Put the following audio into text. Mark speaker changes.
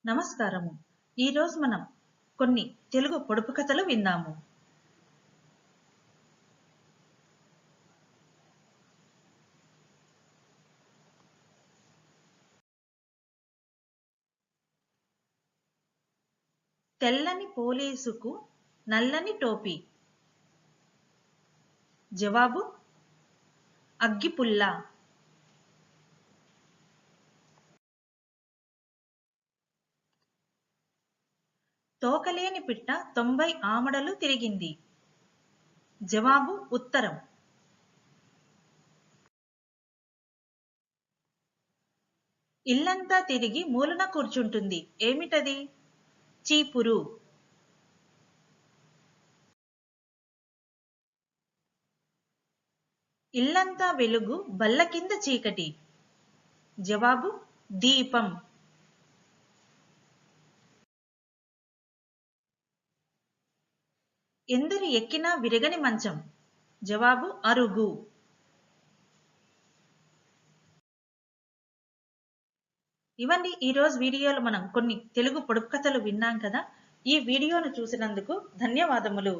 Speaker 1: నమస్కారము. ఈరోజు మనం కొన్ని తెలుగు పొడుపు కథలు విందాము. తెల్లని పోలీసుకు నల్లని టోపీ. జవాబు అగ్గిపుల్ల. తోకలేని పిట్ట 90 ఆమడలు తిరిగింది. జవాబు ఉత్తరం. ఇల్లంతా తిరిగి మూలన కూర్చుంటుంది. ఏమిటది? చీపురు. ఇల్లంతా వెలుగు, బల్ల కింద చీకటి. జవాబు దీపం. ఎందరు ఎక్కినా విరగని మంచం. జవాబు అరుగు. ఇవన్నీ ఈరోజు వీడియోలో మనం కొన్ని తెలుగు పొడుపు కథలు విన్నాం కదా. ఈ వీడియోను చూసినందుకు ధన్యవాదములు.